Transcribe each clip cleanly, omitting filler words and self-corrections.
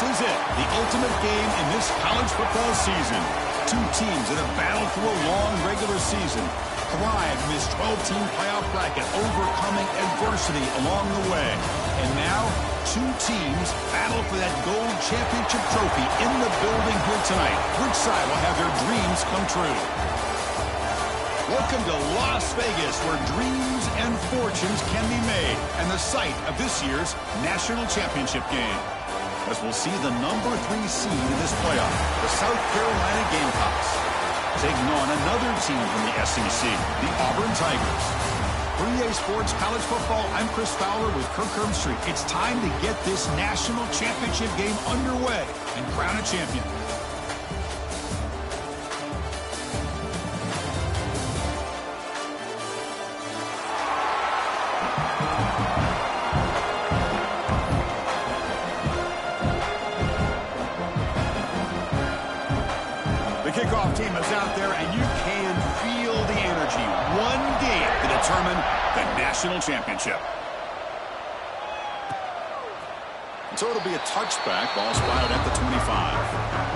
This is it, the ultimate game in this college football season. Two teams that have battled through a long regular season, thrived in this 12-team playoff bracket, overcoming adversity along the way. And now, two teams battle for that gold championship trophy in the building here tonight. Which side will have their dreams come true? Welcome to Las Vegas, where dreams and fortunes can be made, and the site of this year's national championship game. As we'll see the number 3 seed in this playoff, the South Carolina Gamecocks, taking on another team from the SEC, the Auburn Tigers. For EA Sports College Football, I'm Chris Fowler with Kirk Herbstreit. It's time to get this national championship game underway and crown a champion. Kickoff team is out there, and you can feel the energy. One game to determine the national championship. So it'll be a touchback. Ball spotted at the 25.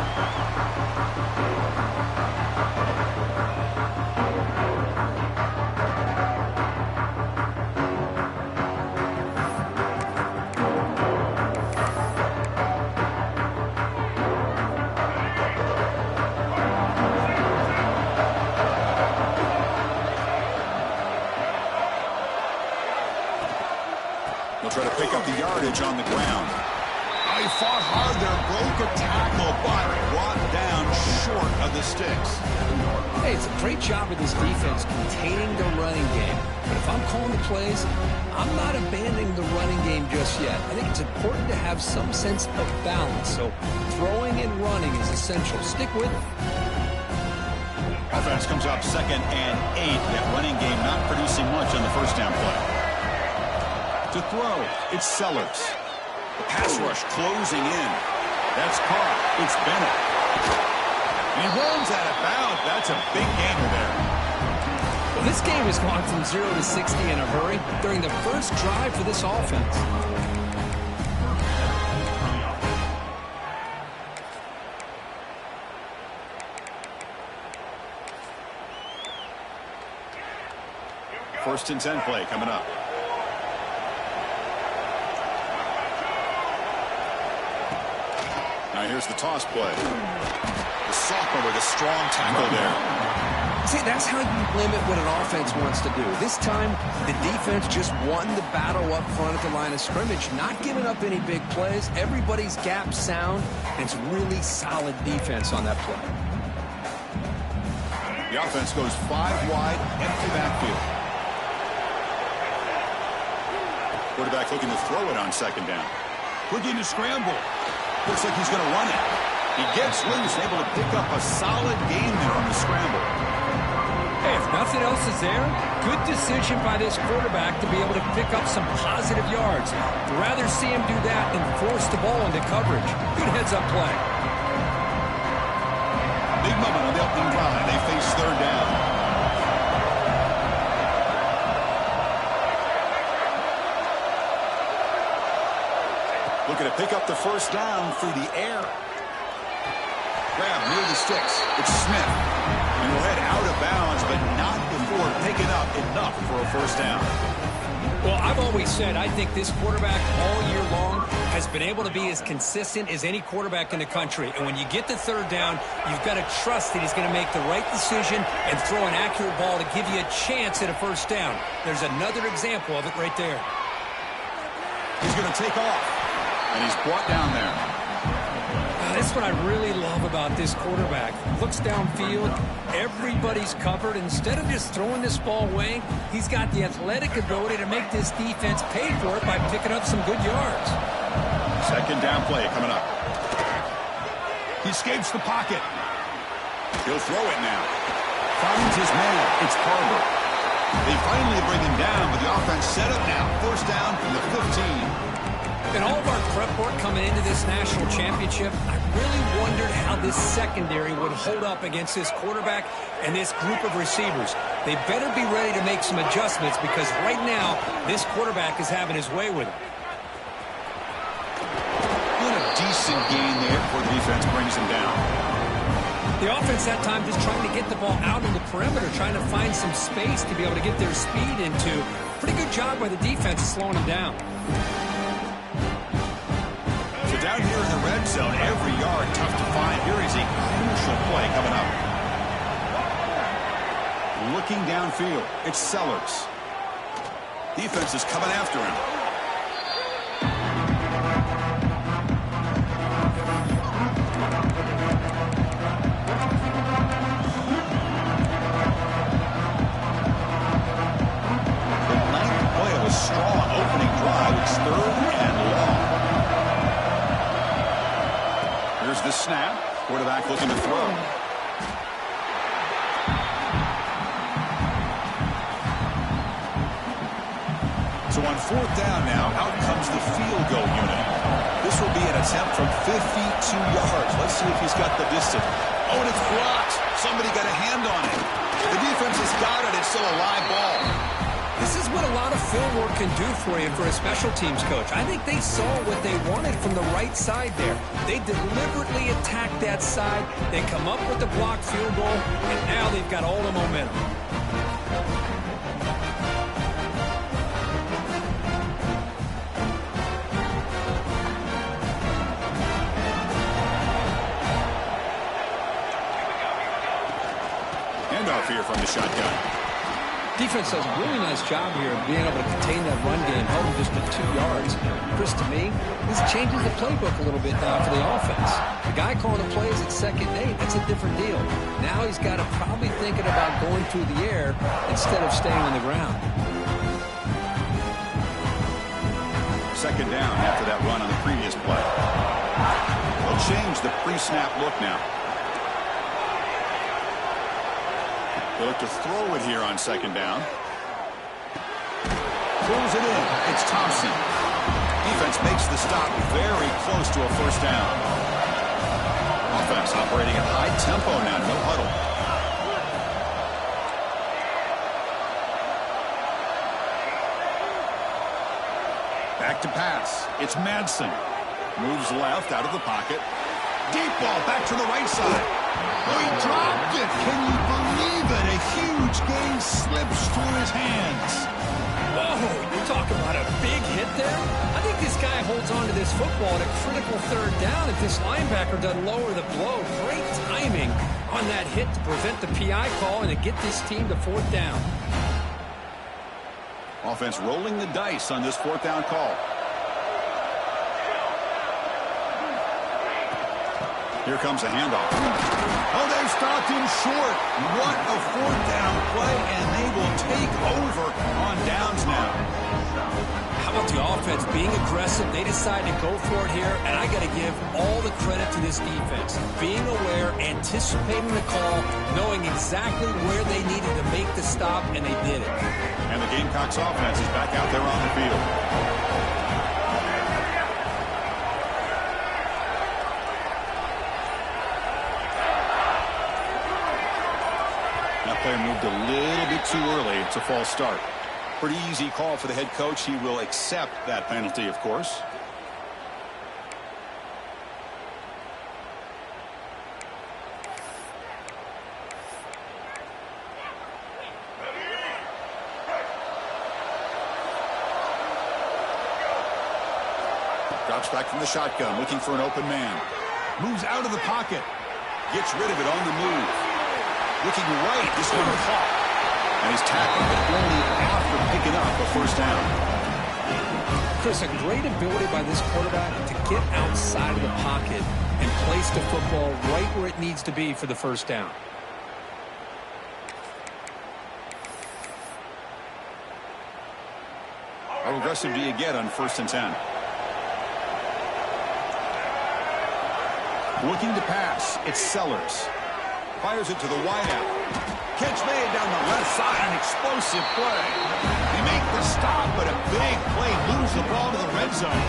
They'll try to pick up the yardage on the ground. Oh, he fought hard there, broke a tackle, but brought down short of the sticks. Hey, it's a great job of this defense containing the running game. But if I'm calling the plays, I'm not abandoning the running game just yet. I think it's important to have some sense of balance. So throwing and running is essential. Stick with it. Offense comes up 2nd and 8. That running game not producing much on the first down play. To throw, it's Sellers. The pass rush closing in. That's caught. It's Bennett. And he runs out of bounds. That's a big gainer there. Well, this game has gone from 0 to 60 in a hurry during the first drive for this offense. First and 10 play coming up. Now here's the toss play. The sophomore with a strong tackle there. See, that's how you limit what an offense wants to do. This time, the defense just won the battle up front at the line of scrimmage, not giving up any big plays. Everybody's gap sound, and it's really solid defense on that play. The offense goes 5 wide, empty backfield. Quarterback looking to throw it on 2nd down. Looking to scramble. Looks like he's going to run it. He gets loose, able to pick up a solid gain there on the scramble. Hey, if nothing else is there, good decision by this quarterback to be able to pick up some positive yards. I'd rather see him do that than force the ball into coverage. Good heads-up play. Big moment on the opening drive. They face 3rd down. Looking to pick up the first down through the air. Grab near the sticks. It's Smith. And he'll head out of bounds, but not before picking up enough for a first down. Well, I've always said I think this quarterback all year long has been able to be as consistent as any quarterback in the country. And when you get the 3rd down, you've got to trust that he's going to make the right decision and throw an accurate ball to give you a chance at a first down. There's another example of it right there. He's going to take off. And he's brought down there. That's what I really love about this quarterback. Looks downfield. Everybody's covered. Instead of just throwing this ball away, he's got the athletic ability to make this defense pay for it by picking up some good yards. 2nd down play coming up. He escapes the pocket. He'll throw it now. Finds his man. It's Carver. They finally bring him down, but the offense set up now. First down from the 15. In all of our prep work coming into this national championship, I really wondered how this secondary would hold up against this quarterback and this group of receivers. They better be ready to make some adjustments because right now, this quarterback is having his way with it. Doing a decent decent gain there before the defense brings him down. The offense that time just trying to get the ball out in the perimeter, trying to find some space to be able to get their speed into. Pretty good job by the defense of slowing him down. So down here in the red zone, every yard tough to find. Here is a crucial play coming up. Looking downfield, it's Sellers. Defense is coming after him. The ninth play of a strong opening drive. It's 3rd and long. Here's the snap. Quarterback looking to throw. So on 4th down now, out comes the field goal unit. This will be an attempt from 52 yards. Let's see if he's got the distance. Oh, and it's blocked. Somebody got a hand on it. The defense has got it. It's still a live ball. This is what a lot of film work can do for you for a special teams coach. I think they saw what they wanted from the right side there. They deliberately attacked that side. They come up with the blocked field goal, and now they've got all the momentum. Handoff here from the shotgun. Defense does a really nice job here of being able to contain that run game, held him just to 2 yards. Chris, to me, this changes the playbook a little bit now for the offense. The guy calling the plays at 2nd and 8, that's a different deal. Now he's got to probably thinking about going through the air instead of staying on the ground. 2nd down after that run on the previous play. They'll change the pre-snap look now. They look to throw it here on 2nd down. Pulls it in. It's Thompson. Defense makes the stop very close to a 1st down. Offense operating at high tempo now. No huddle. Back to pass. It's Madsen. Moves left out of the pocket. Deep ball back to the right side. Oh, he dropped it. Can you believe it? A huge gain slips through his hands. Whoa, you talk about a big hit there? I think this guy holds on to this football at a critical 3rd down if this linebacker doesn't lower the blow. Great timing on that hit to prevent the PI call and to get this team to 4th down. Offense rolling the dice on this 4th down call. Here comes a handoff. Oh, they've stopped him short. What a 4th down play, and they will take over on downs now. How about the offense being aggressive? They decide to go for it here, and I got to give all the credit to this defense. Being aware, anticipating the call, knowing exactly where they needed to make the stop, and they did it. And the Gamecocks offense is back out there on the field. That player moved a little bit too early. It's a false start. Pretty easy call for the head coach. He will accept that penalty, of course. Drops back from the shotgun, looking for an open man. Moves out of the pocket. Gets rid of it on the move. Looking right, this one caught. And he's tackled, but only after picking up a 1st down. Chris, a great ability by this quarterback to get outside of the pocket and place the football right where it needs to be for the 1st down. How aggressive do you get on 1st and 10? Looking to pass, it's Sellers. Fires it to the wideout. Catch made down the left side, an explosive play. They make the stop, but a big play, lose the ball to the red zone.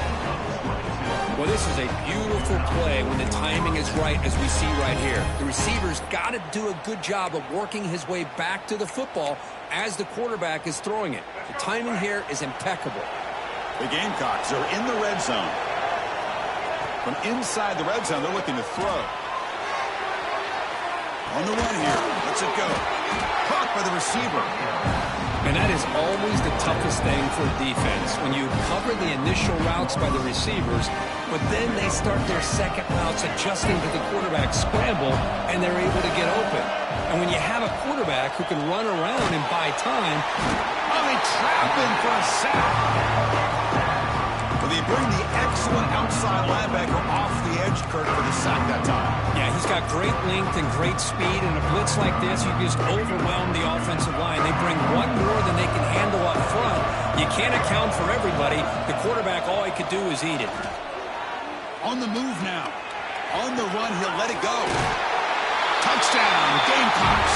Well, this is a beautiful play when the timing is right, as we see right here. The receiver's got to do a good job of working his way back to the football as the quarterback is throwing it. The timing here is impeccable. The Gamecocks are in the red zone. From inside the red zone, they're looking to throw. On the run here. Lets it go. Caught by the receiver. And that is always the toughest thing for defense, when you cover the initial routes by the receivers, but then they start their second routes adjusting to the quarterback scramble, and they're able to get open. And when you have a quarterback who can run around and buy time, they trap him for a sack. Well, they bring the excellent outside linebacker off the edge, Kirk, for the sack that time. Yeah, he's got great length and great speed, and a blitz like this, you just overwhelm the offensive line. They bring one more than they can handle up front. You can't account for everybody. The quarterback, all he could do is eat it. On the move now. On the run, he'll let it go. Touchdown, Gamecocks.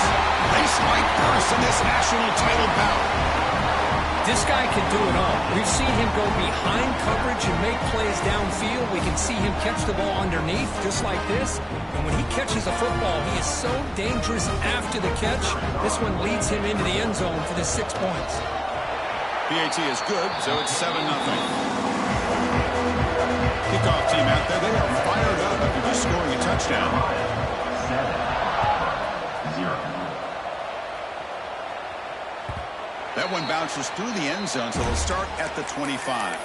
They strike first in this national title bout. This guy can do it all. We've seen him go behind coverage and make plays downfield. We can see him catch the ball underneath, just like this. And when he catches a football, he is so dangerous after the catch. This one leads him into the end zone for the 6 points. PAT is good, so it's 7-0. Kickoff team out there, they are fired up after just scoring a touchdown. 7-0. That one bounces through the end zone, so they'll start at the 25.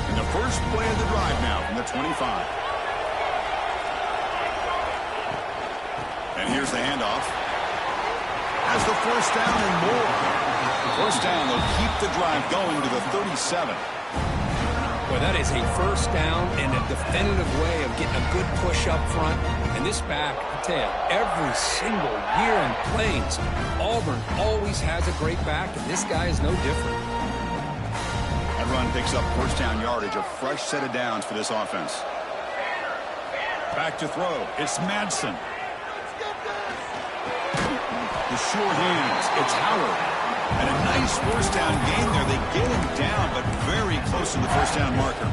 And the first play of the drive now from the 25. And here's the handoff. Has the first down and more. First down, they'll keep the drive going to the 37. Well, that is a first down and a definitive way of getting a good push up front. And this back, I tell you, every single year in Plains, Auburn always has a great back, and this guy is no different. That run picks up first down yardage, a fresh set of downs for this offense. Back to throw. It's Madsen. The sure hands. It's Howard. And a nice first down gain there. They get him down, but very close to the first down marker.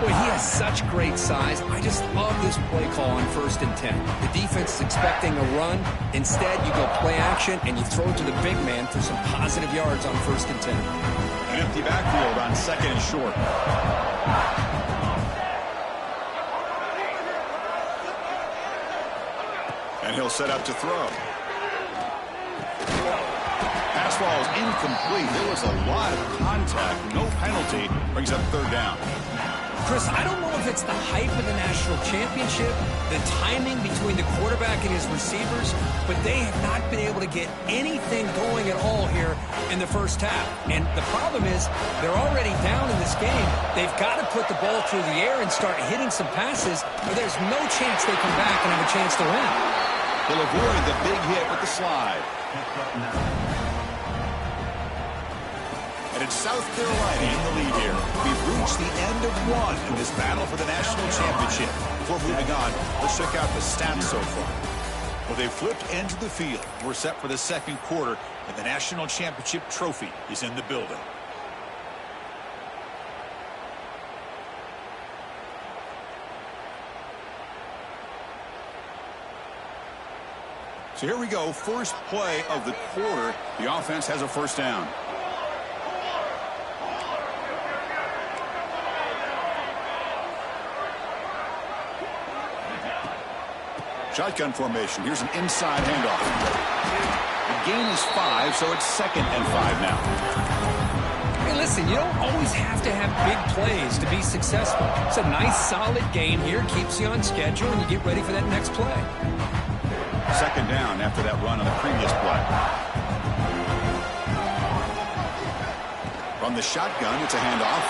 Boy, he has such great size. I just love this play call on 1st and 10. The defense is expecting a run. Instead, you go play action, and you throw it to the big man for some positive yards on 1st and 10. An empty backfield on 2nd and short. And he'll set up to throw. Pass ball is incomplete. There was a lot of contact. No penalty. Brings up 3rd down. Chris, I don't know if it's the hype of the national championship, the timing between the quarterback and his receivers, but they have not been able to get anything going at all here in the first half. And the problem is they're already down in this game. They've got to put the ball through the air and start hitting some passes, or there's no chance they come back and have a chance to win. They'll avoid the big hit with the slide. And it's South Carolina in the lead here. We've reached the end of one in this battle for the national championship. Before moving on, let's check out the stats so far. Well, they flipped into the field. We're set for the 2nd quarter, and the national championship trophy is in the building. So here we go. First play of the quarter. The offense has a first down. Shotgun formation. Here's an inside handoff. The gain is 5, so it's 2nd and 5 now. Hey, listen, you don't always have to have big plays to be successful. It's a nice, solid gain here. Keeps you on schedule, and you get ready for that next play. 2nd down after that run on the previous play. From the shotgun, it's a handoff.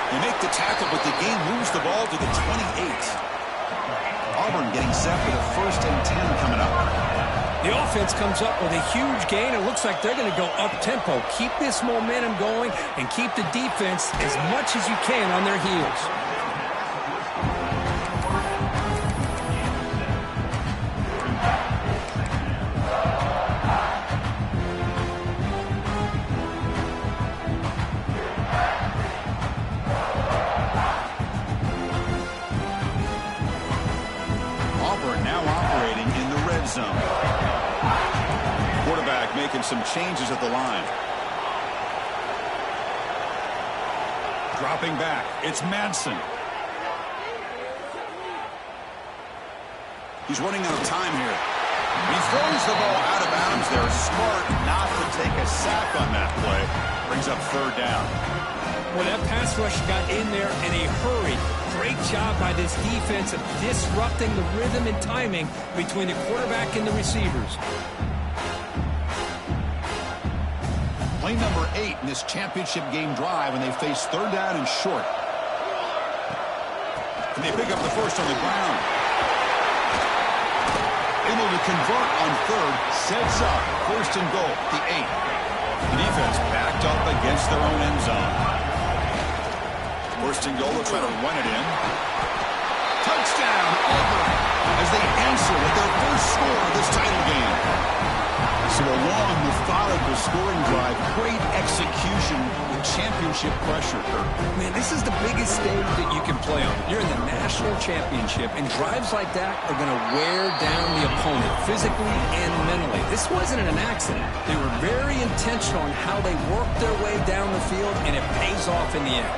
They make the tackle, but the game moves the ball to the 28. Auburn getting set for the 1st and 10 coming up. The offense comes up with a huge gain. It looks like they're going to go up-tempo. Keep this momentum going and keep the defense as much as you can on their heels. making some changes at the line. Dropping back, it's Madsen. He's running out of time here. He throws the ball out of bounds. They're smart not to take a sack on that play. Brings up third down. Well, that pass rush got in there in a hurry. Great job by this defense of disrupting the rhythm and timing between the quarterback and the receivers. Play number 8 in this championship game drive, and they face third down and short. And they pick up the first on the ground. Able to convert on third, sets up first and goal, the 8. The defense backed up against their own end zone. First and goal, they'll try to run it in. Touchdown, Auburn, as they answer with their first score of this title game. So a long, methodical scoring drive, great execution with championship pressure. Man, this is the biggest stage that you can play on. You're in the national championship, and drives like that are going to wear down the opponent physically and mentally. This wasn't an accident. They were very intentional on how they worked their way down the field, and it pays off in the end.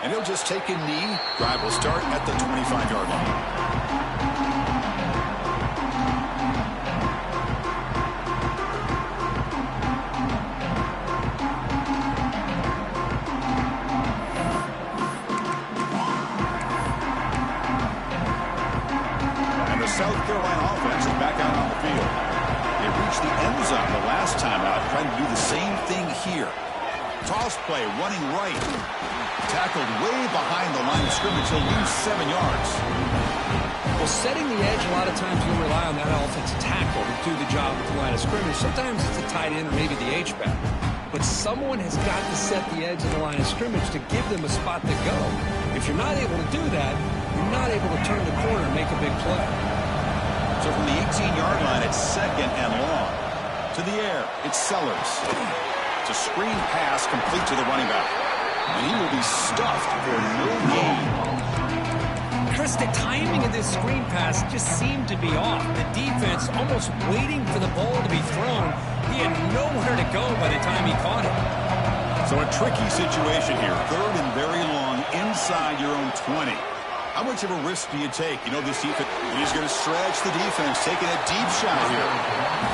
And he'll just take a knee. Drive will start at the 25-yard line. And the South Carolina offense is back out on the field. They reached the end zone the last time out, trying to do the same thing here. Toss play, running right. Tackled way behind the line of scrimmage. He'll lose 7 yards. Well, setting the edge, a lot of times you'll rely on that offensive tackle to do the job at the line of scrimmage. Sometimes it's a tight end or maybe the H-back. But someone has got to set the edge of the line of scrimmage to give them a spot to go. If you're not able to do that, you're not able to turn the corner and make a big play. So from the 18-yard line, it's second and long. To the air, it's Sellers. It's a screen pass complete to the running back. And he will be stuffed for no gain. Chris, the timing of this screen pass just seemed to be off. The defense almost waiting for the ball to be thrown. He had nowhere to go by the time he caught it. So a tricky situation here. Third and very long inside your own 20. How much of a risk do you take? You know, this defense, he's going to stretch the defense, taking a deep shot here.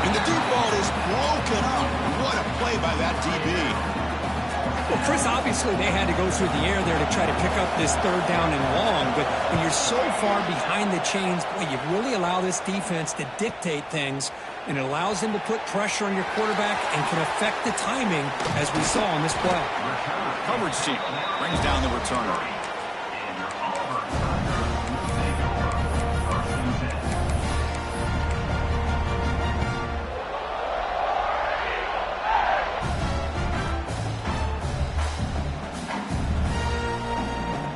And the deep ball is broken up. What a play by that DB. Well, Chris, obviously they had to go through the air there to try to pick up this third down and long, but when you're so far behind the chains, boy, you really allow this defense to dictate things, and it allows them to put pressure on your quarterback and can affect the timing, as we saw on this play. Coverage team brings down the returner.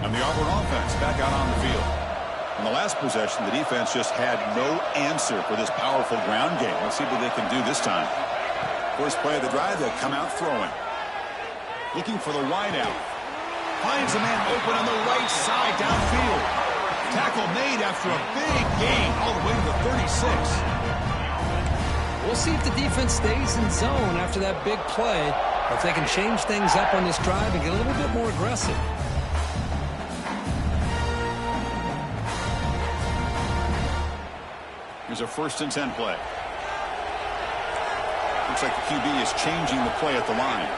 The Auburn offense back out on the field. In the last possession, the defense just had no answer for this powerful ground game. Let's see what they can do this time. First play of the drive, they'll come out throwing. Looking for the wide out. Finds a man open on the right side downfield. Tackle made after a big gain all the way to the 36. We'll see if the defense stays in zone after that big play, or if they can change things up on this drive and get a little bit more aggressive. Here's a 1st and 10 play. Looks like the QB is changing the play at the line.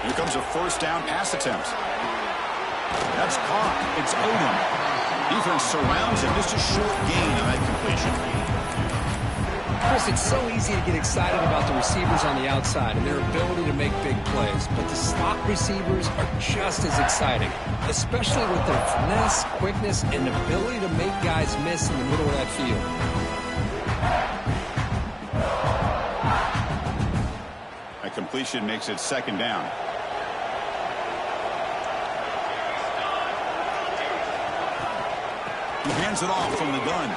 Here comes a first down pass attempt. That's caught. It's Odom. Defense surrounds him. Just a short gain on that completion. Chris, it's so easy to get excited about the receivers on the outside and their ability to make big plays, but the slot receivers are just as exciting, especially with their finesse, quickness, and ability to make guys miss in the middle of that field. That completion makes it second down. He hands it off from the gun.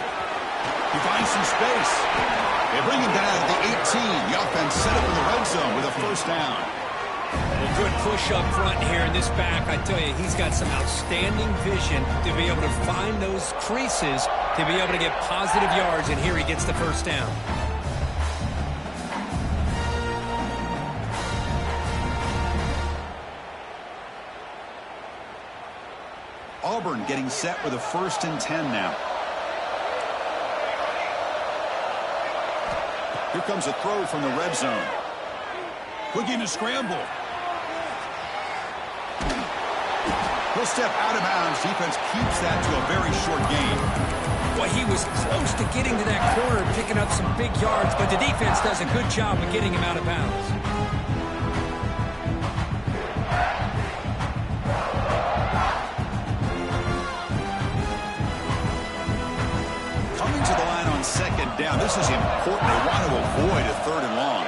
He finds some space. They bring him down at the 18. The offense set up in the red zone with a 1st first down. Well, good push up front here in this back. I tell you, he's got some outstanding vision to be able to find those creases to be able to get positive yards, and here he gets the first down. Auburn getting set with a 1st and 10 now. Here comes a throw from the red zone. Looking to scramble. He'll step out of bounds. Defense keeps that to a very short gain. Well, he was close to getting to that corner and picking up some big yards, but the defense does a good job of getting him out of bounds. Coming to the line on 2nd down. This is important. They want to avoid a 3rd and long.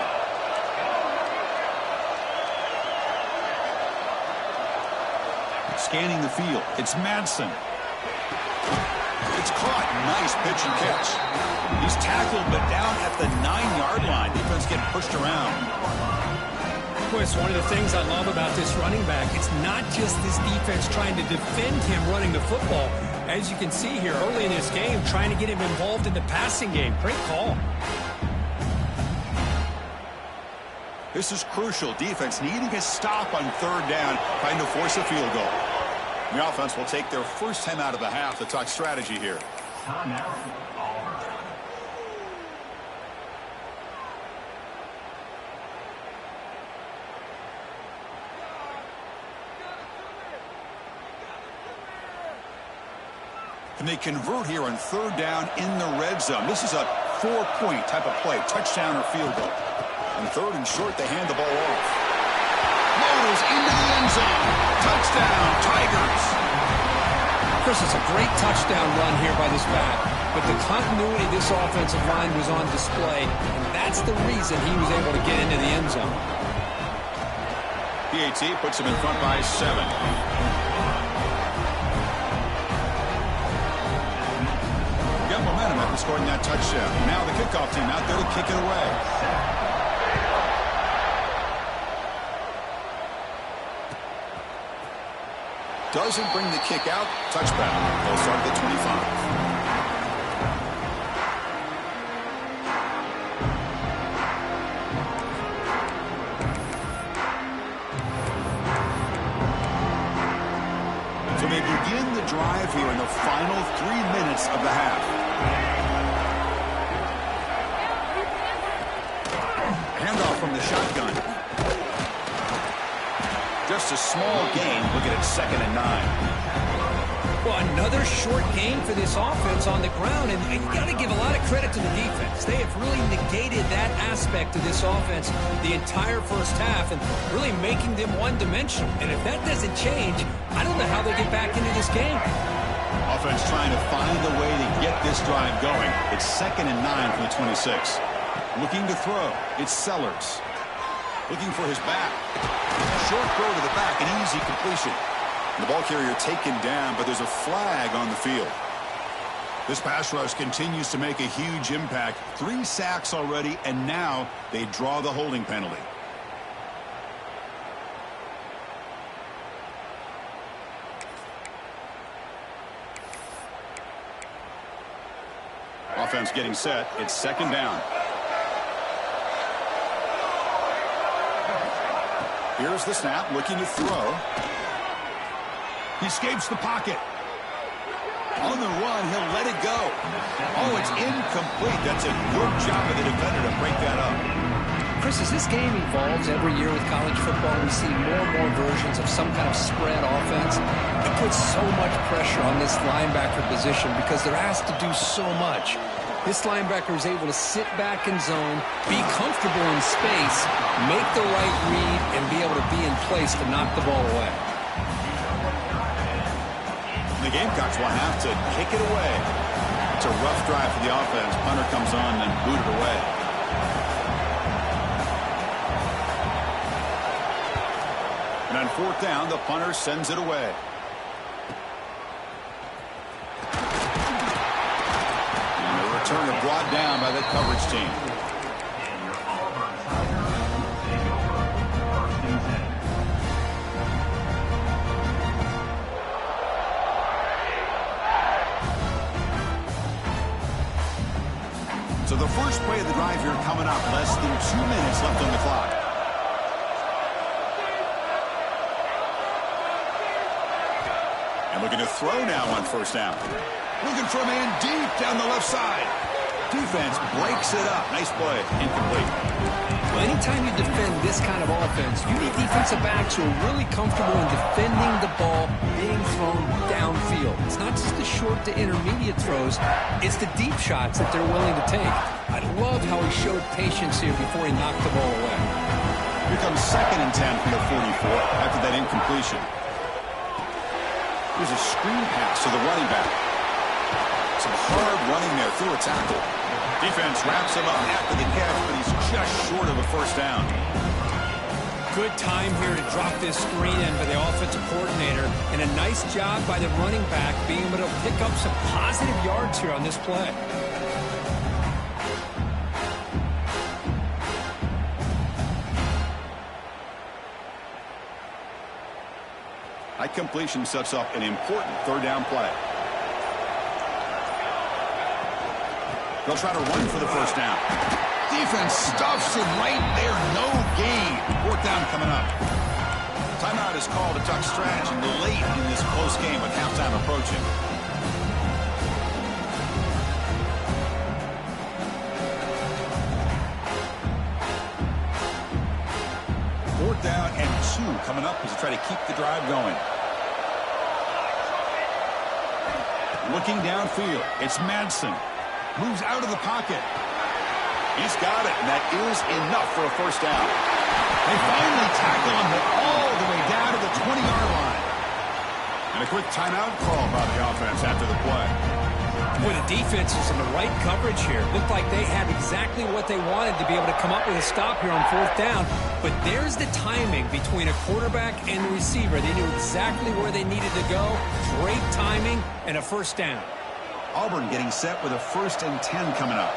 Scanning the field. It's Madsen. It's caught. Nice pitch and catch. He's tackled, but down at the 9-yard line. Defense getting pushed around. Boy, it's one of the things I love about this running back. It's not just this defense trying to defend him running the football. As you can see here early in this game, trying to get him involved in the passing game. Great call. This is crucial. Defense needing a stop on 3rd down, trying to force a field goal. The offense will take their first time out of the half to talk strategy here. And they convert here on 3rd down in the red zone. This is a 4-point type of play, touchdown or field goal. On 3rd and short, they hand the ball off. Flows into the end zone. Touchdown, Tigers. Chris, it's a great touchdown run here by this back, but the continuity of this offensive line was on display, and that's the reason he was able to get into the end zone. PAT puts him in front by 7. Got momentum after scoring that touchdown. Now the kickoff team out there to kick it away. Doesn't bring the kick out. Touchback. They'll start at the 25. So they begin the drive here in the final 3 minutes of the half. Handoff from the shotgun. Just a small gain. Looking at 2nd and 9. Well, another short game for this offense on the ground, and you got to give a lot of credit to the defense. They have really negated that aspect of this offense the entire first half and really making them one-dimensional. And if that doesn't change, I don't know how they get back into this game. Offense trying to find a way to get this drive going. It's 2nd and 9 from the 26. Looking to throw. It's Sellers. Looking for his back. Short throw to the back, an easy completion. The ball carrier taken down, but there's a flag on the field. This pass rush continues to make a huge impact. 3 sacks already, and now they draw the holding penalty. Offense getting set. It's 2nd down. Here's the snap, looking to throw. He escapes the pocket. On the run, he'll let it go. Oh, it's incomplete. That's a good job of the defender to break that up. Chris, as this game evolves every year with college football, we see more and more versions of some kind of spread offense. It puts so much pressure on this linebacker position because they're asked to do so much. This linebacker is able to sit back in zone, be comfortable in space, make the right read, and be able to be in place to knock the ball away. The Gamecocks will have to kick it away. It's a rough drive for the offense. Punter comes on and booted away. And on 4th down, the punter sends it away. Returner brought down by the coverage team. first play of the drive here coming up. Less than 2 minutes left on the clock. And looking to throw now on first down. Looking for a man deep down the left side. Defense breaks it up. Nice play. Incomplete. Well, anytime you defend this kind of offense, you need defensive backs who are really comfortable in defending the ball being thrown downfield. It's not just the short to intermediate throws. It's the deep shots that they're willing to take. I love how he showed patience here before he knocked the ball away. Here comes 2nd and 10 from the 44 after that incompletion. Here's a screen pass to the running back. Some hard running there through a tackle. Defense wraps him up after the catch, but he's just short of a first down. Good time here to drop this screen in by the offensive coordinator, and a nice job by the running back being able to pick up some positive yards here on this play. That completion sets up an important third down play. They'll try to run for the first down. Defense stuffs him right there. No gain. Fourth down coming up. Timeout is called to talk strategy late in this close game with halftime approaching. Fourth down and 2 coming up as they try to keep the drive going. Looking downfield. It's Madsen. Moves out of the pocket. He's got it, and that is enough for a first down. They finally tackle him all the way down to the 20-yard line. And a quick timeout call by the offense after the play. Boy, the defense is in the right coverage here. Looked like they had exactly what they wanted to be able to come up with a stop here on fourth down. But there's the timing between a quarterback and the receiver. They knew exactly where they needed to go. Great timing and a first down. Auburn getting set with a 1st and 10 coming up.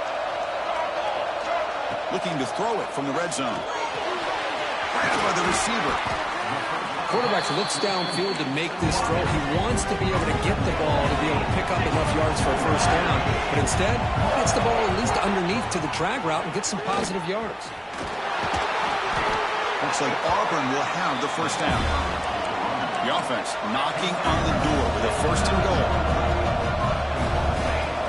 Looking to throw it from the red zone. Grabbed by the receiver. Quarterback looks downfield to make this throw. He wants to be able to get the ball to be able to pick up enough yards for a first down. But instead, he gets the ball at least underneath to the drag route and gets some positive yards. Looks like Auburn will have the first down. The offense knocking on the door with a 1st and goal.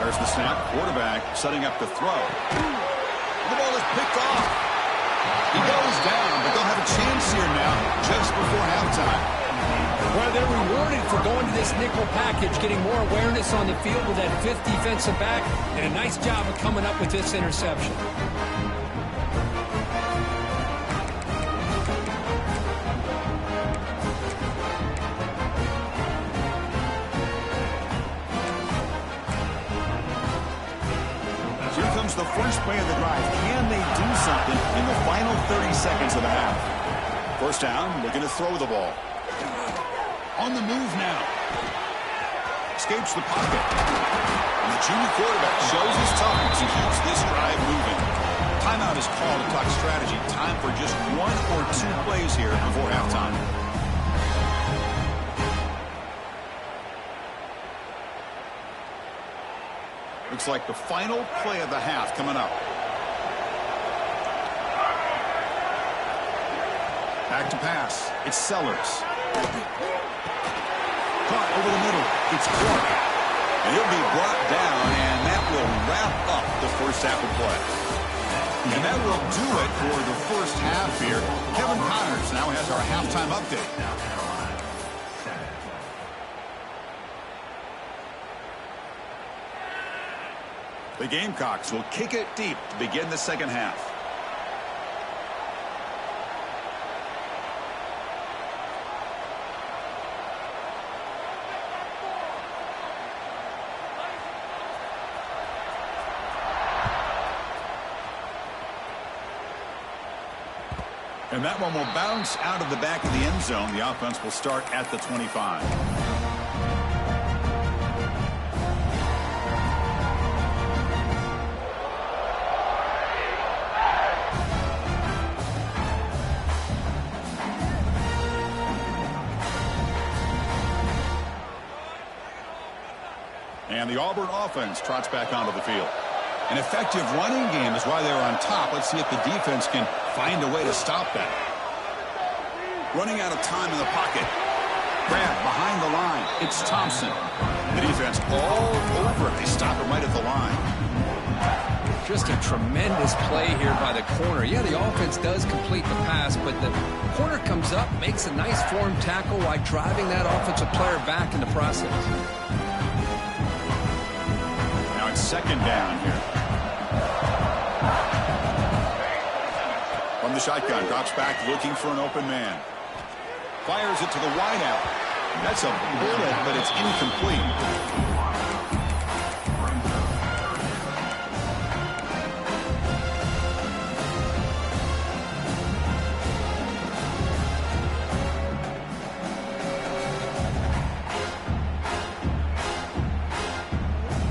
There's the snap. Quarterback setting up the throw. The ball is picked off. He goes down, but they'll have a chance here now just before halftime. Well, they're rewarded for going to this nickel package, getting more awareness on the field with that 5th defensive back, and a nice job of coming up with this interception. The first play of the drive. Can they do something in the final 30 seconds of the half? First down, looking to throw the ball. On the move now. Escapes the pocket. And the junior quarterback shows his toughness and keeps this drive moving. Timeout is called to talk strategy. Time for just 1 or 2 plays here before halftime. Looks like the final play of the half coming up. Back to pass. It's Sellers. Caught over the middle. It's Clark. And he'll be brought down, and that will wrap up the first half of play. And that will do it for the first half here. Kevin Connors now has our halftime update. The Gamecocks will kick it deep to begin the second half. And that one will bounce out of the back of the end zone. The offense will start at the 25. And the Auburn offense trots back onto the field. An effective running game is why they were on top. Let's see if the defense can find a way to stop that. Running out of time in the pocket. Grab behind the line. It's Thompson. The defense all over it. They stop it right at the line. Just a tremendous play here by the corner. Yeah, the offense does complete the pass, but the corner comes up, makes a nice form tackle while driving that offensive player back in the process. Now it's second down here. From the shotgun, drops back looking for an open man. Fires it to the wideout. That's a bullet, but it's incomplete.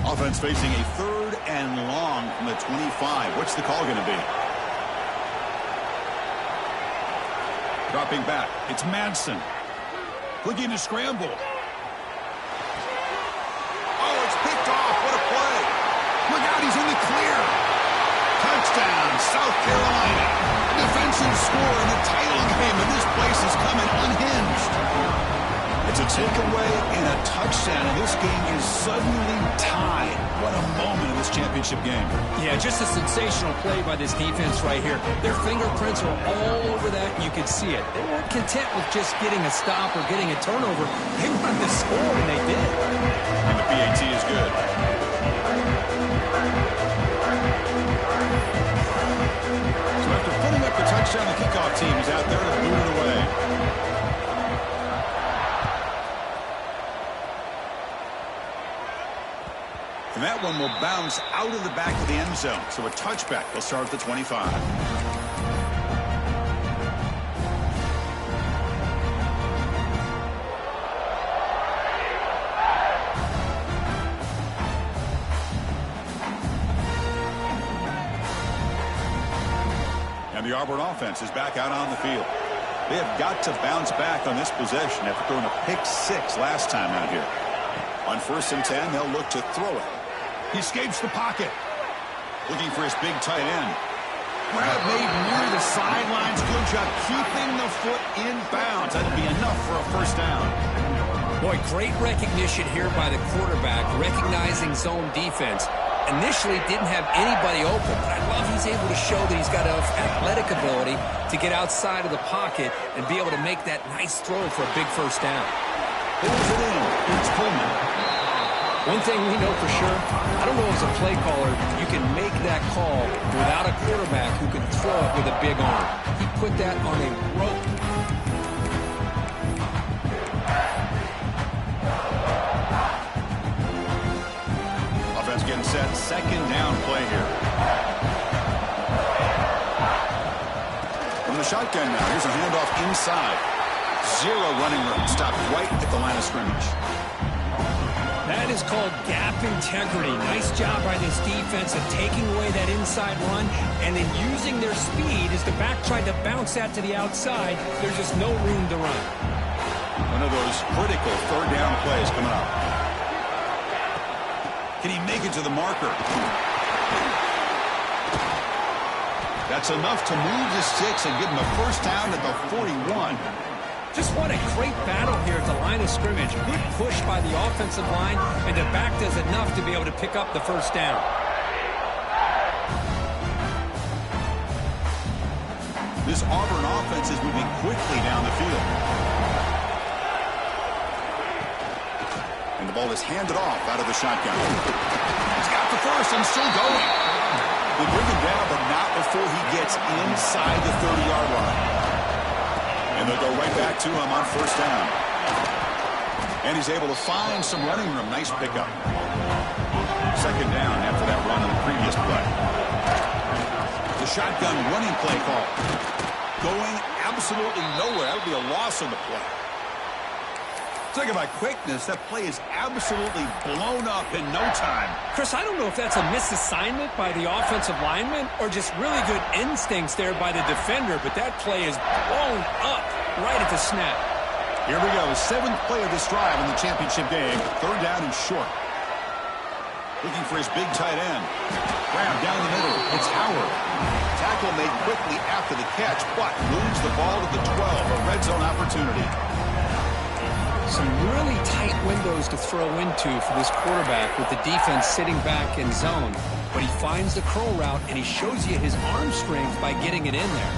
Offense facing a third and long from the 25. What's the call going to be? Dropping back. It's Madsen. Looking to scramble. Oh, it's picked off. What a play. Look out, he's in the clear. Touchdown, South Carolina. Defensive score in the title game, and this place is coming unhinged. It's a takeaway and a touchdown, and this game is suddenly tied. What a moment in this championship game. Yeah, just a sensational play by this defense right here. Their fingerprints were all over that, and you could see it. They weren't content with just getting a stop or getting a turnover. They wanted to score, and they did. And the PAT is good. So after putting up the touchdown, the kickoff team is out there to boot it away. And that one will bounce out of the back of the end zone. So a touchback will start at the 25. And the Auburn offense is back out on the field. They have got to bounce back on this possession after throwing a pick-6 last time out here. On 1st and 10, they'll look to throw it. He escapes the pocket. Looking for his big tight end. Grab made near the sidelines. Good job keeping the foot in bounds. That'll be enough for a first down. Boy, great recognition here by the quarterback, recognizing zone defense. Initially didn't have anybody open, but I love he's able to show that he's got enough athletic ability to get outside of the pocket and be able to make that nice throw for a big first down. Pulls it in. It's Pullman. One thing we know for sure, I don't know as a play caller, you can make that call without a quarterback who can throw it with a big arm. He put that on a rope. Offense getting set. Second down play here. From the shotgun now. Here's a handoff inside. Zero running room. Stopped right at the line of scrimmage. That is called gap integrity. Nice job by this defense of taking away that inside run and then using their speed as the back tried to bounce that to the outside. There's just no room to run. One of those critical third down plays coming up. Can he make it to the marker? That's enough to move the sticks and give him a first down at the 41. Just what a great battle here at the line of scrimmage. Good push by the offensive line, and the back does enough to be able to pick up the first down. This Auburn offense is moving quickly down the field. And the ball is handed off out of the shotgun. He's got the first and still going. They bring him down, but not before he gets inside the 30-yard line. And they'll go right back to him on first down. And he's able to find some running room. Nice pickup. Second down after that run on the previous play. The shotgun running play call. Going absolutely nowhere. That would be a loss on the play. Talk about quickness. That play is absolutely blown up in no time. Chris, I don't know if that's a misassignment by the offensive lineman or just really good instincts there by the defender, but that play is blown up right at the snap. Here we go. 7th play of this drive in the championship game. Third down and short. Looking for his big tight end. Grab down the middle. It's Howard. Tackle made quickly after the catch, but moves the ball to the 12. A red zone opportunity. Some really tight windows to throw into for this quarterback with the defense sitting back in zone. But he finds the curl route, and he shows you his arm strength by getting it in there.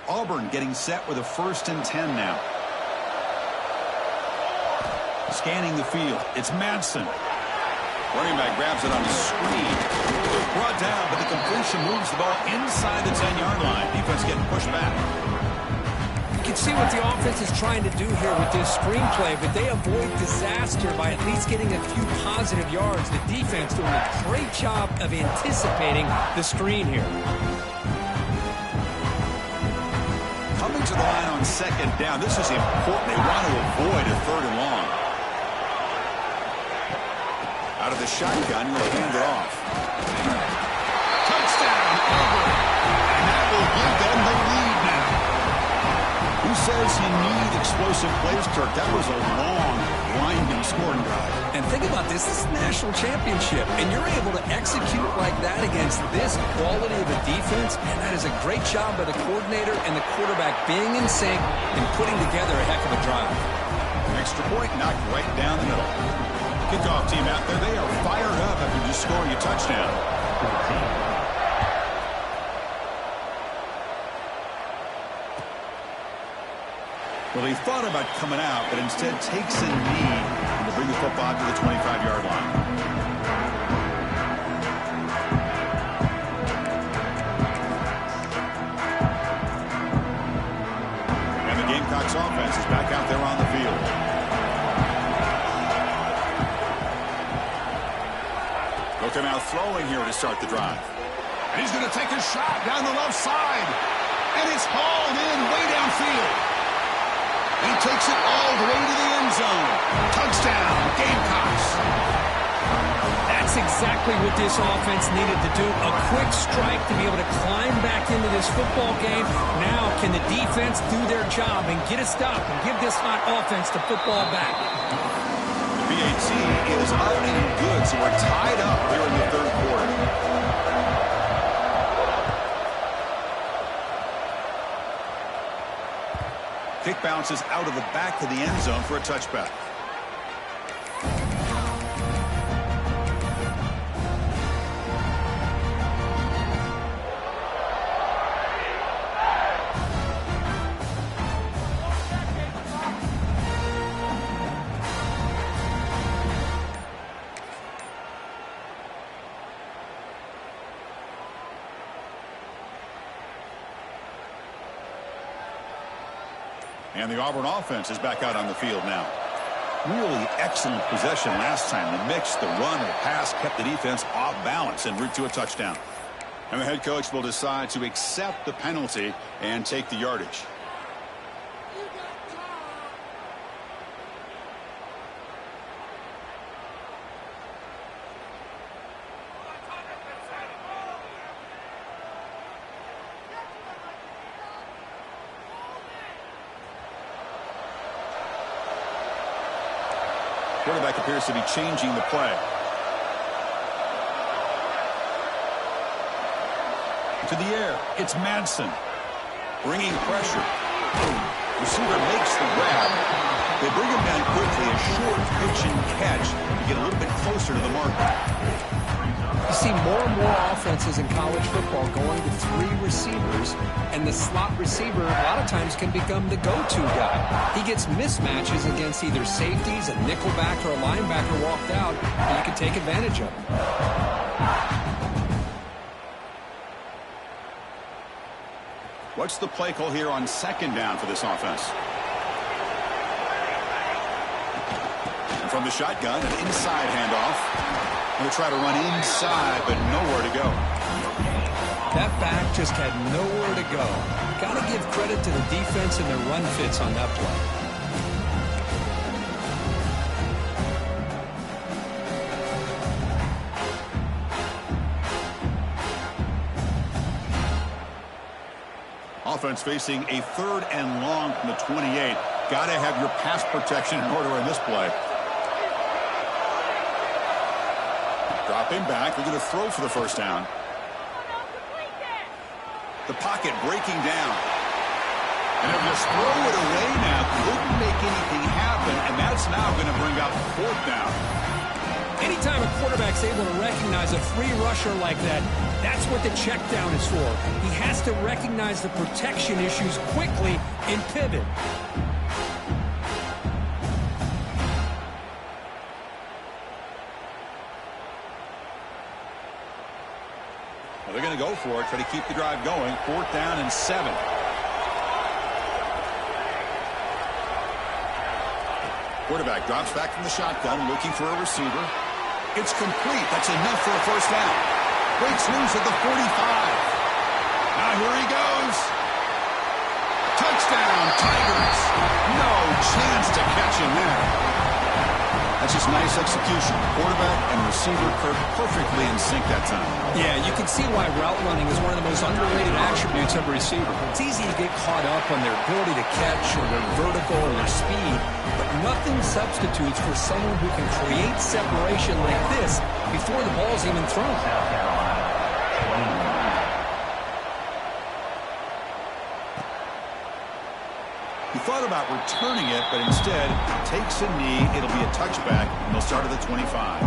Auburn getting set with a 1st and 10 now. Scanning the field. It's Madsen. Running back grabs it on a screen. Brought down, but the completion moves the ball inside the 10-yard line. Defense getting pushed back. You can see what the offense is trying to do here with this screenplay, but they avoid disaster by at least getting a few positive yards. The defense doing a great job of anticipating the screen here. Coming to the line on 2nd down. This is important. They want to avoid a 3rd and long. Out of the shotgun, he'll hand it off. Touchdown, Auburn. And that will give them the lead now. Who says you need explosive plays, Kirk? That was a long, winding scoring drive. And think about this. This is a national championship, and you're able to execute like that against this quality of a defense, and that is a great job by the coordinator and the quarterback being in sync and putting together a heck of a drive. Extra point knocked right down the middle. Kickoff team out there. They are fired up after just scoring a touchdown. Well, he thought about coming out, but instead takes a knee to bring the football to the 25-yard line. And the Gamecocks offense is back out there on the field. Looking out throwing here to start the drive. And he's going to take a shot down the left side. And it's hauled in way downfield. And he takes it all the way to the end zone. Touchdown, Gamecocks. That's exactly what this offense needed to do. A quick strike to be able to climb back into this football game. Now can the defense do their job and get a stop and give this hot offense the football back? BAT is up and good, so we're tied up here in the 3rd quarter. Kick bounces out of the back of the end zone for a touchback. And the Auburn offense is back out on the field now. Really excellent possession last time. The mix, the run, the pass kept the defense off balance en route to a touchdown. And the head coach will decide to accept the penalty and take the yardage. Quarterback appears to be changing the play. To the air, it's Madsen. Bringing pressure. Receiver makes the grab. They bring him down quickly. A short pitch and catch to get a little bit closer to the marker. You see more and more offenses in college football going to 3 receivers, and the slot receiver a lot of times can become the go-to guy. He gets mismatches against either safeties, a nickelback, or a linebacker walked out, and you can take advantage of it. What's the play call here on 2nd down for this offense? And from the shotgun, an inside handoff. Going to try to run inside, but nowhere to go. That back just had nowhere to go. Got to give credit to the defense and their run fits on that play. Offense facing a 3rd and long from the 28. got to have your pass protection in order in this play. Dropping back, we're going to throw for the first down. The pocket breaking down. And they'll just throw it away now. Couldn't make anything happen, and that's now going to bring up fourth down. Anytime a quarterback's able to recognize a free rusher like that, that's what the check down is for. He has to recognize the protection issues quickly and pivot. Well, they're going to go for it, try to keep the drive going. Fourth down and 7. Quarterback drops back from the shotgun, looking for a receiver. It's complete. That's enough for a first down. Breaks loose at the 45. Now here he goes. Touchdown, Tigers. No chance to catch him there. That's just nice execution. Quarterback and receiver perfectly in sync that time. Yeah, you can see why route running is one of the most underrated attributes of a receiver. It's easy to get caught up on their ability to catch or their vertical or their speed, but nothing substitutes for someone who can create separation like this before the ball's even thrown. He thought about returning it, but instead takes a knee. It'll be a touchback, and they'll start at the 25.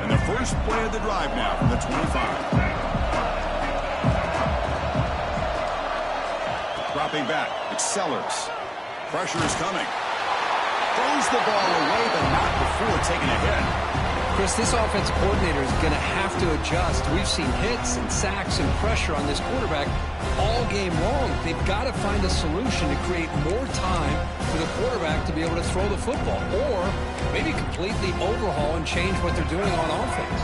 And the first play of the drive now from the 25. Dropping back, it's Sellers. Pressure is coming. Throws the ball away, but not before taking a hit. Chris, this offensive coordinator is going to have to adjust. We've seen hits and sacks and pressure on this quarterback all game long. They've got to find a solution to create more time for the quarterback to be able to throw the football, or maybe completely overhaul and change what they're doing on offense.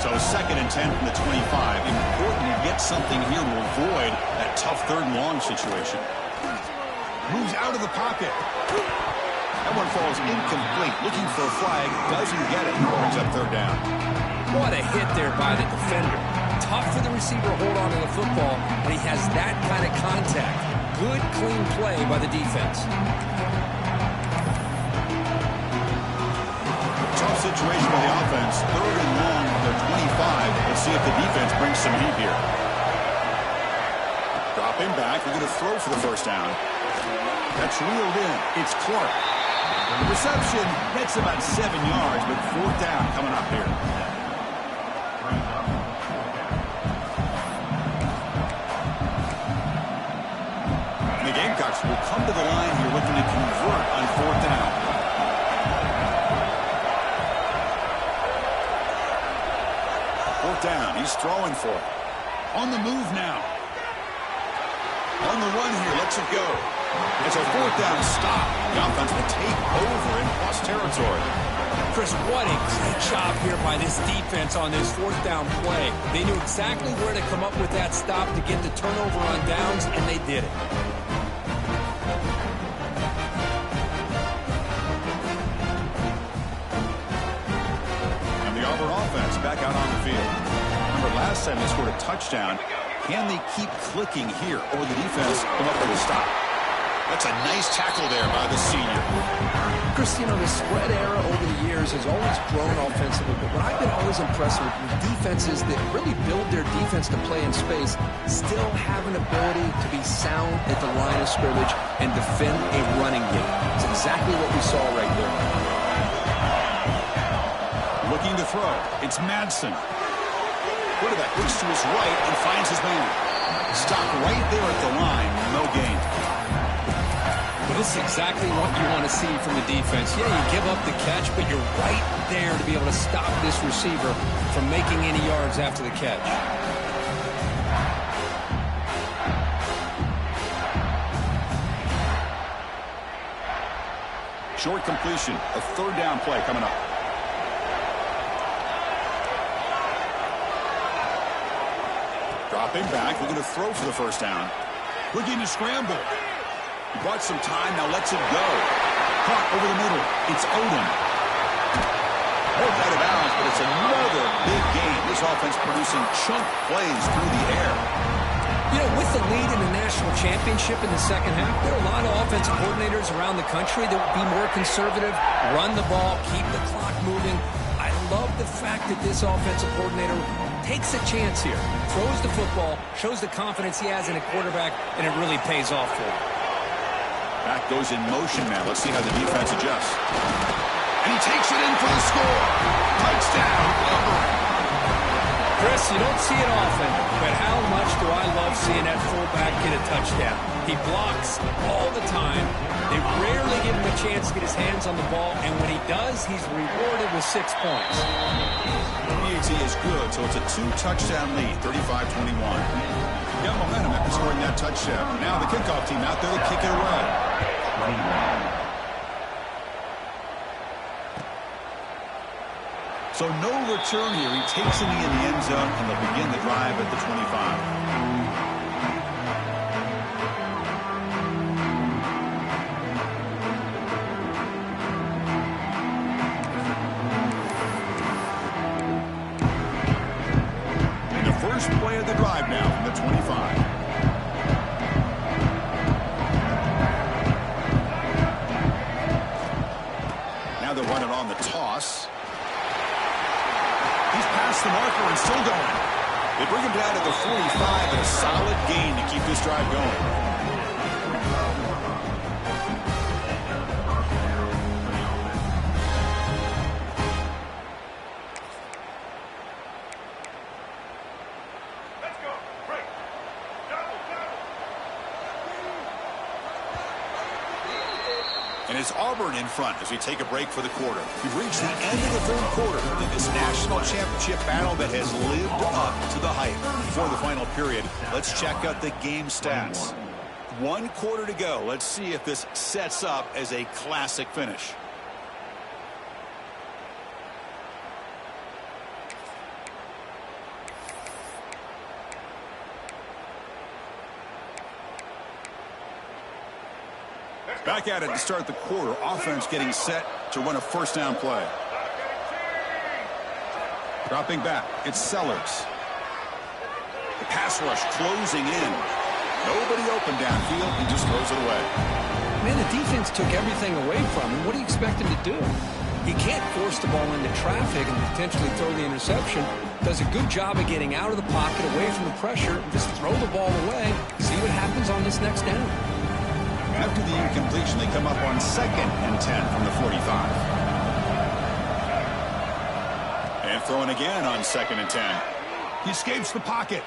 So 2nd and 10 from the 25. Important to get something here to avoid that tough 3rd and long situation. Moves out of the pocket. That one falls incomplete. Looking for a flag. Doesn't get it. Brings up 3rd down. What a hit there by the defender. Tough for the receiver to hold on to the football, but he has that kind of contact. Good, clean play by the defense. Tough situation for the offense. 3rd and long on their 25. Let's see if the defense brings some heat here. Dropping back. We're going to throw for the first down. That's reeled in. It's Clark. The reception gets about 7 yards, but 4th down coming up here. And the Gamecocks will come to the line here looking to convert on 4th down. Fourth down. He's throwing for it. On the move now. On the run here. Lets it go. It's a 4th down stop. The offense will take over in plus territory. Chris, what a great job here by this defense on this 4th down play. They knew exactly where to come up with that stop to get the turnover on downs, and they did it. And the Auburn offense back out on the field. Remember, last time they scored a touchdown. Can they keep clicking here, or will the defense come up with a stop? That's a nice tackle there by the senior. Chris, you know, the spread era over the years has always grown offensively, but what I've been always impressed with defenses that really build their defense to play in space still have an ability to be sound at the line of scrimmage and defend a running game. It's exactly what we saw right there. Looking to throw. It's Madsen. Quarterback looks to his right and finds his man. Stop right there at the line. No gain. Well, this is exactly what you want to see from the defense. Yeah, you give up the catch, but you're right there to be able to stop this receiver from making any yards after the catch. Short completion. A 3rd down play coming up. Dropping back. We're going to throw for the first down. Looking to scramble. He bought some time, now lets it go. Caught over the middle. It's Odom. Both out of bounds, but it's another big game. This offense producing chunk plays through the air. You know, with the lead in the national championship in the second half, there are a lot of offensive coordinators around the country that would be more conservative, run the ball, keep the clock moving. I love the fact that this offensive coordinator takes a chance here, throws the football, shows the confidence he has in a quarterback, and it really pays off for him. Back goes in motion now. Let's see how the defense adjusts. And he takes it in for the score. Touchdown, Auburn. Chris, you don't see it often, but how much do I love seeing that fullback get a touchdown? He blocks all the time. They rarely give him a chance to get his hands on the ball, and when he does, he's rewarded with 6 points. PAT is good, so it's a 2-touchdown lead, 35-21. Got momentum after scoring that touchdown. Now the kickoff team out there to kick it away. So no return here. He takes it in the end zone, and they'll begin the drive at the 25. First play of the drive now from the 25. Now they'll run it on the toss. He's past the marker and still going. They bring him down to the 45 and a solid gain to keep this drive going. And it's Auburn in front as we take a break for the quarter. We've reached the end of the third quarter in this national championship battle that has lived up to the hype. Before the final period, let's check out the game stats. 1 quarter to go. Let's see if this sets up as a classic finish. Back at it to start the quarter. Offense getting set to run a first down play. Dropping back. It's Sellers. The pass rush closing in. Nobody open downfield. He just throws it away. Man, the defense took everything away from him. What do you expect him to do? He can't force the ball into traffic and potentially throw the interception. Does a good job of getting out of the pocket, away from the pressure, and just throw the ball away. See what happens on this next down. After the incompletion, they come up on 2nd and 10 from the 45. And throwing again on 2nd and 10. He escapes the pocket.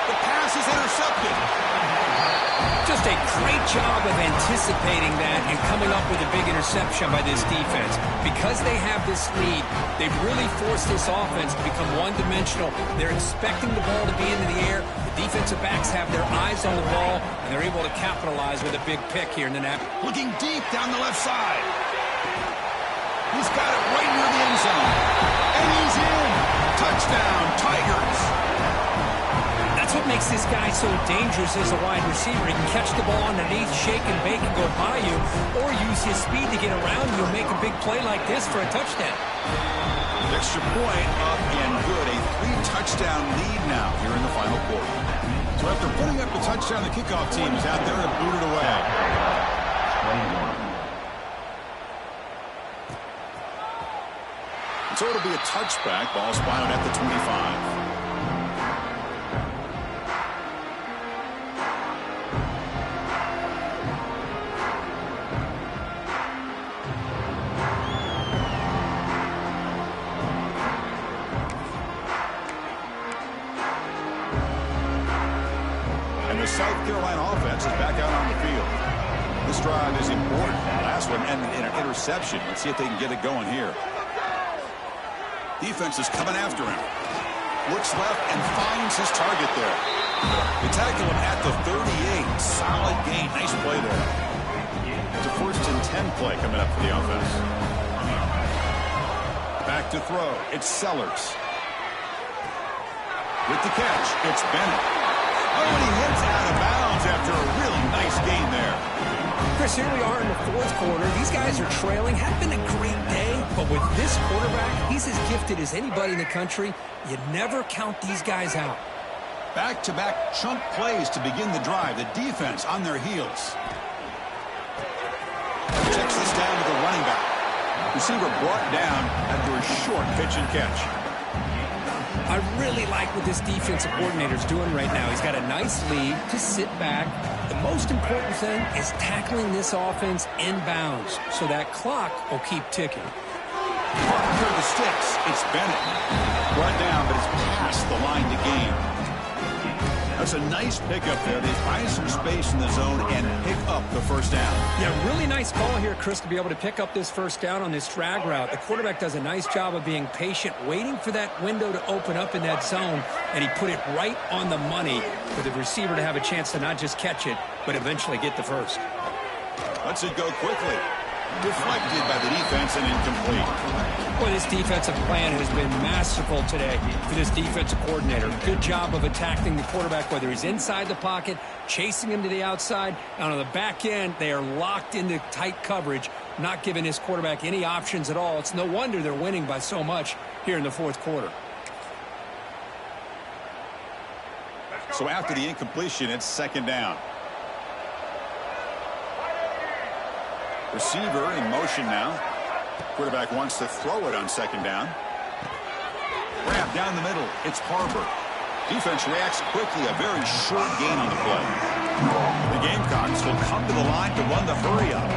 The pass is intercepted. Just a great job of anticipating that and coming up with a big interception by this defense. Because they have this lead, they've really forced this offense to become one-dimensional. They're expecting the ball to be into the air. The defensive backs have their eyes on the ball, and they're able to capitalize with a big pick here in the net. Looking deep down the left side. He's got it right near the end zone. And he's in. Touchdown, Tigers. That's what makes this guy so dangerous as a wide receiver. He can catch the ball underneath, shake and bake and go by you, or use his speed to get around you and make a big play like this for a touchdown. Extra point up and good. A 3-touchdown lead now here in the final quarter. So after putting up the touchdown, the kickoff team is out there to boot it away. And so it'll be a touchback. Ball spotted at the 25. South Carolina offense is back out on the field. This drive is important. Last one ended in an interception. Let's see if they can get it going here. Defense is coming after him. Looks left and finds his target there. They tackle him at the 38. Solid gain. Nice play there. It's a 1st and 10 play coming up for the offense. Back to throw. It's Sellers. With the catch, it's Bennett. Oh, and he hits out of bounds after a really nice gain there. Chris, here we are in the fourth quarter. These guys are trailing. Had been a great day, but with this quarterback, he's as gifted as anybody in the country. You never count these guys out. Back-to-back chunk plays to begin the drive. The defense on their heels. Checks this down to the running back. Receiver brought down after a short pitch and catch. I really like what this defensive coordinator's doing right now. He's got a nice lead to sit back. The most important thing is tackling this offense inbounds so that clock will keep ticking. Under the sticks, it's Bennett. Brought down, but it's past the line to gain. That's a nice pickup there. They find some space in the zone and pick up the first down. Yeah, really nice call here, Chris, to be able to pick up this first down on this drag route. The quarterback does a nice job of being patient, waiting for that window to open up in that zone, and he put it right on the money for the receiver to have a chance to not just catch it, but eventually get the first. Lets it go quickly. Deflected by the defense and incomplete. Boy, this defensive plan has been masterful today for this defensive coordinator. Good job of attacking the quarterback, whether he's inside the pocket, chasing him to the outside. And on the back end, they are locked into tight coverage, not giving his quarterback any options at all. It's no wonder they're winning by so much here in the fourth quarter. So after the incompletion, it's second down. Receiver in motion now. Quarterback wants to throw it on second down. Grab down the middle. It's Harbor. Defense reacts quickly. A very short gain on the play. The Gamecocks will come to the line to run the hurry up.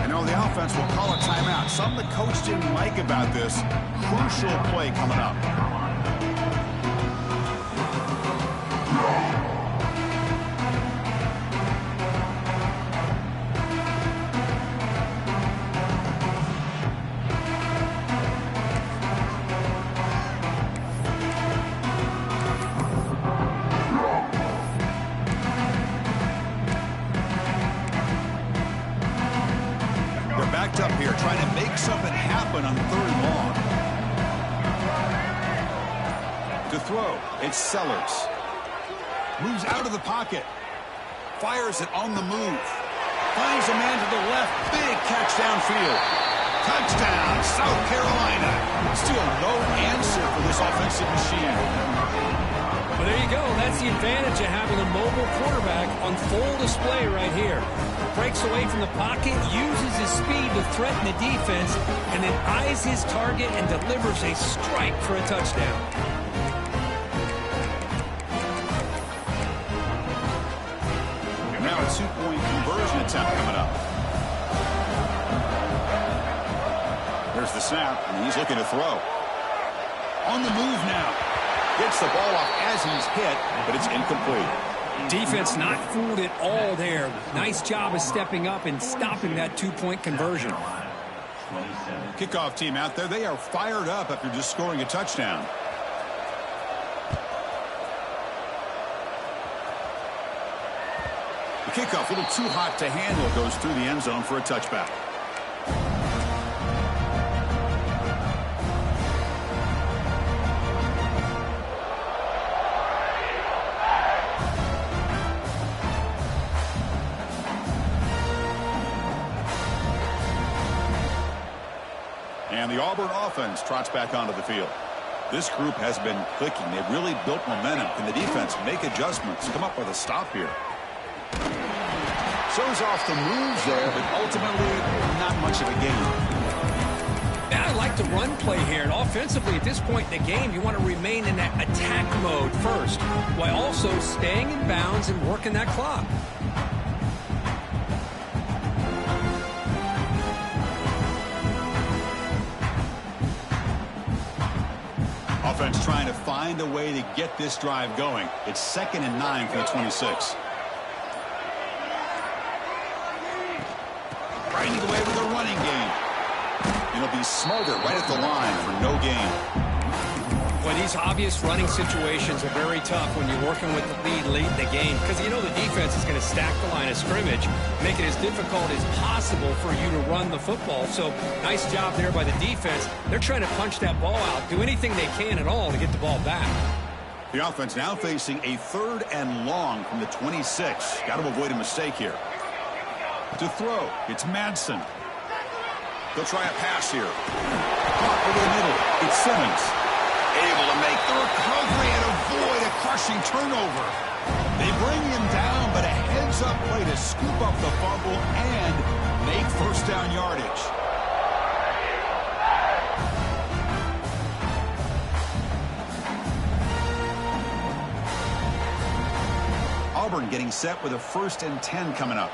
And now the offense will call a timeout. Something the coach didn't like about this. Crucial play coming up. Up here trying to make something happen on third and long. To throw, it's Sellers. Moves out of the pocket. Fires it on the move. Finds a man to the left. Big catch downfield. Touchdown, South Carolina. Still no answer for this offensive machine. Well, there you go. That's the advantage of having a mobile quarterback on full display right here. Breaks away from the pocket, uses his speed to threaten the defense, and then eyes his target and delivers a strike for a touchdown. And now a two-point conversion attempt coming up. There's the snap, and he's looking to throw. On the move now. Gets the ball off as he's hit, but it's incomplete. Defense not fooled at all there. Nice job of stepping up and stopping that two-point conversion. Kickoff team out there. They are fired up after just scoring a touchdown. The kickoff, a little too hot to handle, goes through the end zone for a touchback. And the Auburn offense trots back onto the field. This group has been clicking. They've really built momentum. Can the defense make adjustments? Come up with a stop here. Shows off the moves there, but ultimately not much of a gain. I like the run play here. And offensively, at this point in the game, you want to remain in that attack mode first, while also staying in bounds and working that clock. Offense trying to find a way to get this drive going. It's 2nd and 9 for the 26. Right away with a running game. It'll be smothered right at the line for no gain. Well, these obvious running situations are very tough when you're working with the lead late in the game, because you know the defense is going to stack the line of scrimmage, make it as difficult as possible for you to run the football. So nice job there by the defense. They're trying to punch that ball out, do anything they can at all to get the ball back. The offense now facing a 3rd and long from the 26. Got to avoid a mistake here. To throw, it's Madsen. They'll try a pass here. Caught over the middle. It's Simmons. Able to make the recovery and avoid a crushing turnover. They bring him down, but a heads-up play to scoop up the fumble and make first down yardage. Auburn getting set with a 1st and 10 coming up.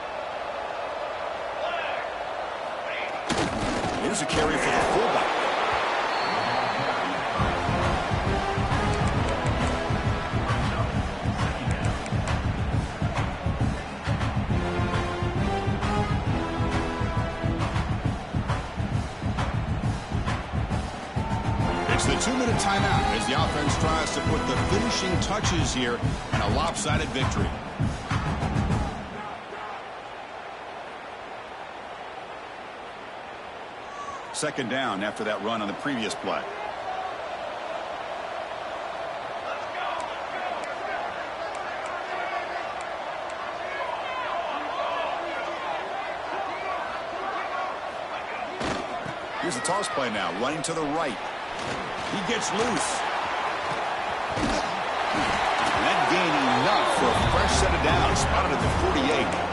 Here's a carry for the fullback. It's the 2-minute timeout as the offense tries to put the finishing touches here in a lopsided victory. Second down after that run on the previous play. Here's the toss play now, running to the right. He gets loose. That gain enough for a fresh set of downs, spotted at the 48.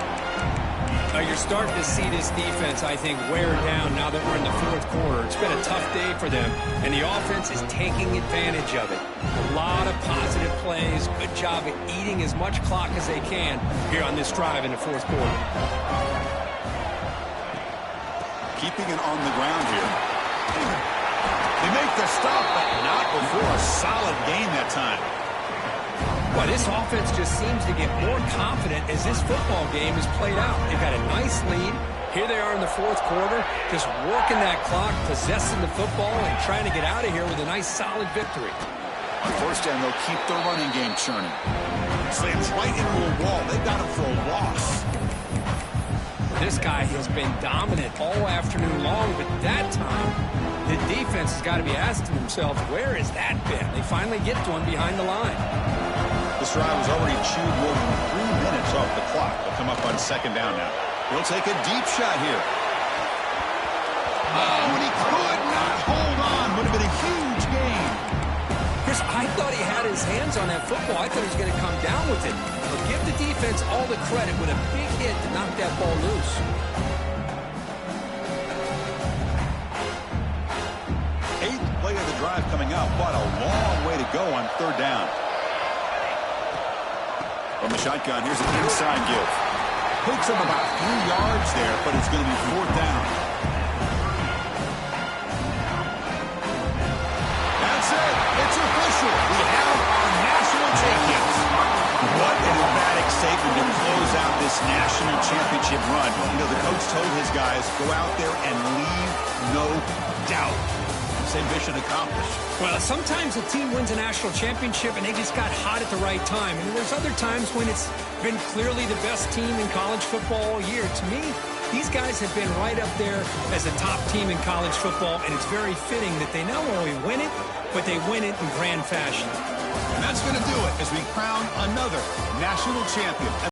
You're starting to see this defense, I think, wear down now that we're in the 4th quarter. It's been a tough day for them, and the offense is taking advantage of it. A lot of positive plays. Good job at eating as much clock as they can here on this drive in the 4th quarter. Keeping it on the ground here. They make the stop, but not before a solid gain that time. Well, this offense just seems to get more confident as this football game is played out. They've got a nice lead. Here they are in the 4th quarter, just working that clock, possessing the football, and trying to get out of here with a nice, solid victory. On 1st down, they'll keep their running game churning. Slams right into a wall. They've got him for a loss. This guy has been dominant all afternoon long, but that time, the defense has got to be asking themselves, where has that been? They finally get to him behind the line. This drive has already chewed more than 3 minutes off the clock. They'll come up on 2nd down now. He'll take a deep shot here. Oh, and he could not hold on. Would have been a huge gain. Chris, I thought he had his hands on that football. I thought he was going to come down with it. But give the defense all the credit with a big hit to knock that ball loose. Eighth play of the drive coming up, but a long way to go on 3rd down. From the shotgun, here's an inside give. Picks him about 3 yards there, but it's going to be 4th down. That's it. It's official. We have our national champions. What an emphatic statement to close out this national championship run. You know, the coach told his guys, go out there and leave no doubt. Same mission accomplished. Well, sometimes a team wins a national championship and they just got hot at the right time. And there's other times when it's been clearly the best team in college football all year. To me, these guys have been right up there as a top team in college football, and it's very fitting that they not only win it, but they win it in grand fashion. And that's going to do it as we crown another national champion.